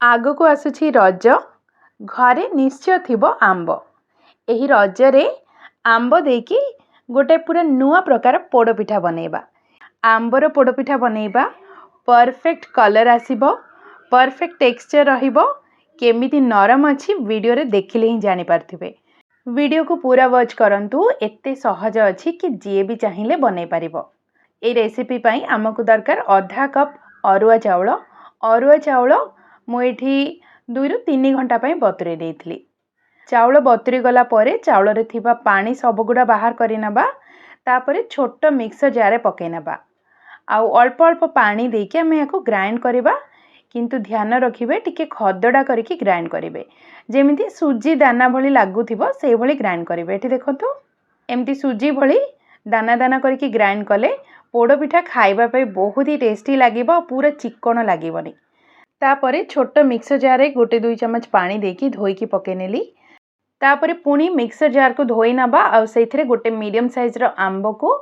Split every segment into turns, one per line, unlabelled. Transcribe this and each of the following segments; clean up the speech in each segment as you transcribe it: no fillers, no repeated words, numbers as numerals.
आगको आसुछि रज घरे निश्चय थिबो आंब। एही रजरे आंब देकी गोटे पूरा नुआ प्रकार पोड़पिठा बनैबा। आंबर पोड़पिठा बनैबा परफेक्ट कलर आसीबो, परफेक्ट टेक्सचर रहिबो। केमिति नरम अछि वीडियो रे देखिले ही जानि पारथिबे। वीडियो को पूरा वॉच करंतु, एते सहज अछि कि जे भी चाहिए बनै पारिबो। ए रेसिपी पई हमकु दरकार आधा कप अरुआ चाउल। अरुआ चाउल मु एठी 2 रु 3 घंटा पई बतुरे देइथली। चाउल बतुरी गला परे चाउल रे थिबा पानी सब गुडा बाहर करि नबा। तापरे छोट मिक्सर जार पकै नबा। आउ अल्प अल्प पानी देके हमें याको ग्राइंड करिबा। किंतु ध्यान रखिबे टिके खदडा करिके ग्राइंड करिबे। जेमिति सुजी दाना भली लागुथिबो सेही भली ग्राइंड करिबे। एठी देखंतु एमती सुजी भली दाना दाना करिके ग्राइंड कले पोड़ो पिठा खाइबा पे बहुत ही टेस्टी लागिबो, पूरा चिक्कण लागिबोनी। तापरे छोट मिक्सर जार रे 1-2 चम्मच पानी देकी धोईकी पके नेली। तापरे पुणी मिक्सर जार को धोई नबा और सेथिरे गोटे मीडियम साइज रो आंब को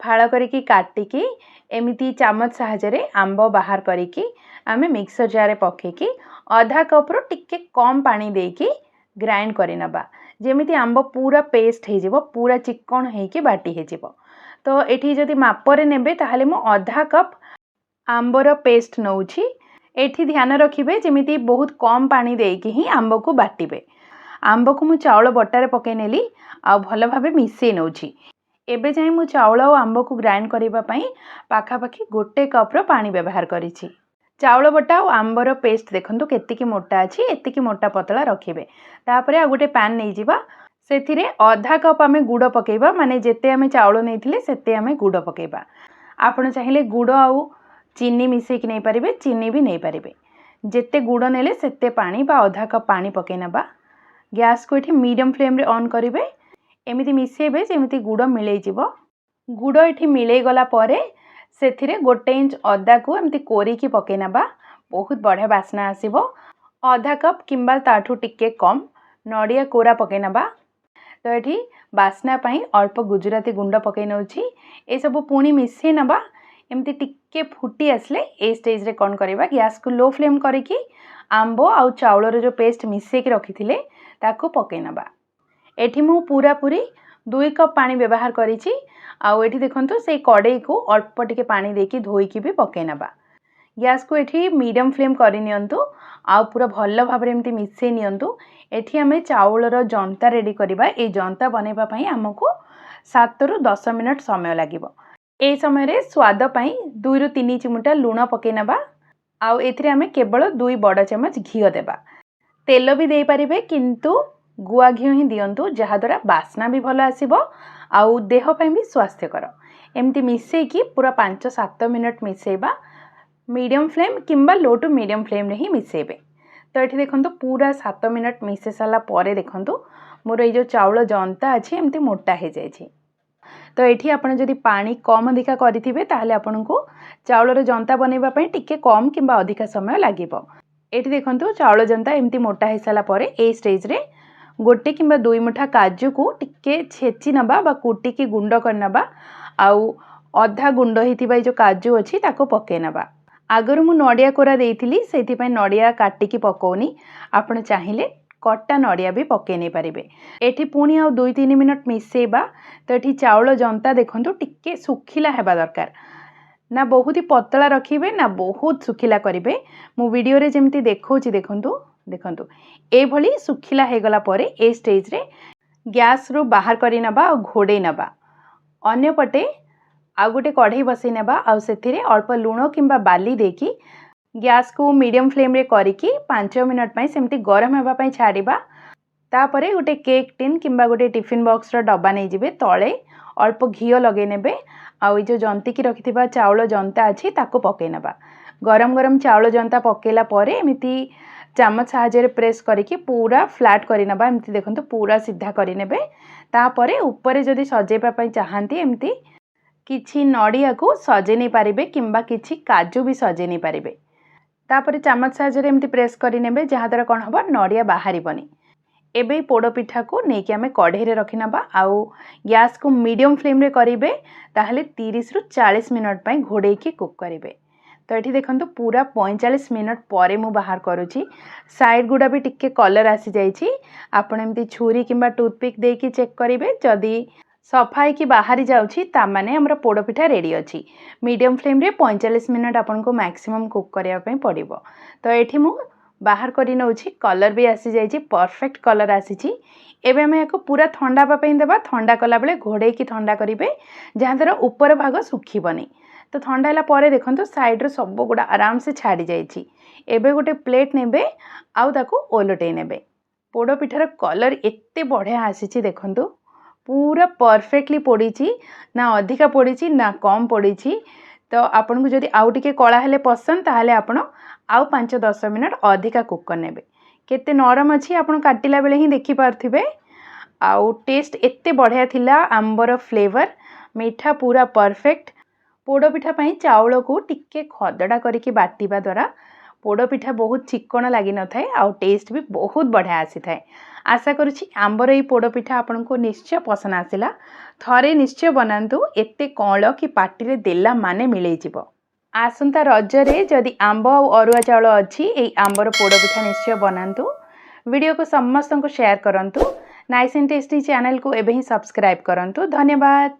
फाळ करिकी काटिकी एमिति चामच सहायरे आंब बाहर करिकी आमे मिक्सर जार रे पकेकी आधा कप रो टिके कम पानी देकी ग्राइंड करि नबा। जेमिति आंब पूरा पेस्ट हे जिवो, पूरा चिक्कण हेकी बाटी हे जिवो। तो एठी जदि मापरे नेबे ताहले मो आधा कप आंबर पेस्ट नउछि। एठी ध्यान रखिबे जेमिति बहुत कम पानी देकी ही आंब को बाटिबे। आंब को मु चाउल बटारे पके नेली आ भल भाबे मिसै नउछि। एबे जाई मु चाउल और आंब को ग्राइंड करिबा पई पाखापाखी 1 कप रो पानी व्यवहार करिछि। चाउल बटा और आंबर पेस्ट देखंतु केतिकी मोटा अछि, एतिकी मोटा पतला रखिबे। तापरे आ गोटे पैन नै जिबा, सेथिरे आधा कप आमे गुड़ पकेइबा। माने जेते आमे चाउल नैथिले सेते आमे गुड़ पकेइबा। आपण चाहिले गुड़ आउ चीनी मिसै कि नै परिबे, चीनी भी नै परिबे। जेते गुड़ नेले सेते पानी बा आधा कप पानी पके नबा। गैस को एठी मीडियम फ्लेम रे ऑन करिवे। एमिति मिसेबे जेमिति गुड़ मिलै जिवो। गुड़ एठी मिलै गला परे सेथिरे 1 इंच अदा को एमिति कोरिकी पके नबा। बहुत बढ़िया बास्ना आसीबो। आधा कप किंबा ताठू टिके कम नडिया कोरा पके नबा। तो एठी बास्ना पई अल्प गुजराती गुंड पके नउछि। ए सब पुणी मिसै नबा। एमती टिके फुटी आसले ए स्टेज रे कोन करबा, गैस को लो फ्लेम करिकी आंबो आउ चाउल रो जो पेस्ट मिसै के रखिथिले ताको पके नबा। एठी मु पूरा पूरी 2 कप पानी व्यवहार करिछि। आउ एठी देखंतु से कड़ाई को अल्प टिके पानी देकी धोईकी भी पके नबा। गैस को एठी मीडियम फ्लेम करि नियंतु आउ पूरा भल्ल भाबरे एमती मिसै नियंतु। एठी हमें चाउल रो जंता रेडी करबा। ए जंता बनेबा पई हमको 7 रु 10 मिनिट समय लागिबो। ए समय रे स्वाद पई 2 रु 3 चिमुटा लूण पके नबा। आउ एथिरे हमें केवल 2 बड़ चम्मच घियो देबा। तेल भी दे परिबे, किंतु गुआ घियो ही दियंतु, जहा द्वारा बास्ना भी भल आसीबो आउ देह पई भी स्वास्थ्यकर। एमती मिसै की पूरा 5-7 मिनिट मिसैबा। मीडियम फ्लेम किंबा लो टू मीडियम फ्लेम रे ही मिसैबे। तो एठी देखंतु पूरा 7 मिनिट मिसै साला परे देखंतु मोर ए जो चाउल जंता अछि एमती मोटा हे जाय छी। तो एठी आपण जदि पानी कम अधिका करिथिबे ताहले आपनको चाउल रो जंता बनेबा पई टिके कम किंबा अधिका समय लागिबो। एठी देखंतु चाउल जंता एमती मोटा हे साला परे ए स्टेज रे 1 किंबा 2 मुठा काजू को टिके छेची नबा बा कुटी की गुंड कर नबा। आउ आधा गुंड हेतिबा जो काजू अछि ताको पके नबा। आगर मु नडिया कोरा देइथिली, सेति पई नडिया काटी की पकोनी। आपण चाहिले कट्टा नडिया भी पके नै परिबे। एठी पुणी आउ 2-3 मिनिट मिसैबा। तो एठी चाउल जंता देखंतु टिके सुखिला हेबा दरकार। ना बहुत ही पतला रखिबे ना बहुत सुखिला करिबे। मु वीडियो रे जेमती देखौची देखंतु देखंतु ए भली सुखिला हे गला परे ए स्टेज रे गैस रो बाहर करि नबा और घोडे नबा। अन्य पटे आ गोटे कढ़ई बसै नबा और सेथिरे अल्प लूण किंबा बाली देकी गैस को मीडियम फ्लेम रे करिकी 5 मिनिट पई सेमती गरम हेबा पई छाडिबा। तापरे गोटे केक टिन किंबा गोटे टिफिन बॉक्स रो डब्बा नै जिवे। तळे अल्प घियो लगे नेबे आउ ए जो जंती की रखिथिबा चाउल जंता अछि ताको पके नबा। गरम गरम चाउल जंता पकेला परे एमिति चामच सहायरे प्रेस करिकी पूरा फ्लैट करि नबा। एमिति देखंतु पूरा सीधा करि नेबे। तापरे ऊपर जदि सजेबा पई चाहंती एमिति किछि नडिया को सजे नै पारिबे किंबा किछि काजू भी सजे नै पारिबे। तापरे चामच सहायरे एमिति प्रेस करि नेबे, जहा द्वारा कोन हबो नडिया बाहरिबनी। एबे पोड़ो पिठा को नेकी आमे कढ़ई रे रखि नबा आउ गैस को मीडियम फ्लेम रे करिबे। ताहले 30 रु 40 मिनिट पई घोड़े की कुक करिबे। तो ये देखो पूरा 45 मिनट पर मु बाहर करुँची साइड गुड़ा भी टिके कलर आसी जाइए आपण एमती छुरी किंबा टूथपिक देकी चेक करेंगे जदि सफाई की बाहरी जाऊँगी तामाने हमर पोड़पिठा रेडी अच्छी मीडियम फ्लेम रे 45 मिनट आपन को मैक्सिमम कुक करने पड़ो। तो ये मु बाहर कर नौछि कलर भी आसी जाइए परफेक्ट कलर आसी एवं आम या पूरा ठंडा पाई देवा ठंडा कला बेले घोड़े की ठंडा करेंगे जहाँद्वारा ऊपर भाग सुखीबनी। तो ठंडा है पर देखो साइड्र सब गुड़ा आराम से छाड़ी जाइए। एबे गोटे प्लेट नेबे आउ ताकू ओलटै नेबे। पोड़पिठार कलर एत्ते बढ़िया आसी देखंतु पूरा परफेक्टली पोड़ी ना अधिका पोड़ी ना कम पोड़ी। तो आपन को जदि आउ टिके कला हेले पसंद ताहले आपण आउ 5-10 मिनट अधिका कुक करनेबे। केते नरम अच्छी आपन काटिला बेले ही देखि पारथिबे। आउ टेस्ट एत्ते बढ़िया थिला आंबर फ्लेवर मीठा पूरा परफेक्ट। पोड़पिठा पई चाउल को टिके खदड़ा करके बाटिबा द्वारा पोड़पिठा बहुत चिकन लगी न थाए आउ टेस्ट भी बहुत बढ़िया आसी थाए। आशा करुछि आंबर ये पोड़पिठा आपन को निश्चय पसंद आसिला। थरे निश्चय बनातु एत्ते कौल कि पार्टी रे देला माने मिले जिवो। आसंता रजरे जदि आंब और अरुआ चाउल अच्छी यही आंबर पोड़पिठा निश्चय बनातु। वीडियो को समस्त को शेयर करंतु। नाइस एंड टेस्टी चैनल को एबे ही सब्सक्राइब करंतु। धन्यवाद।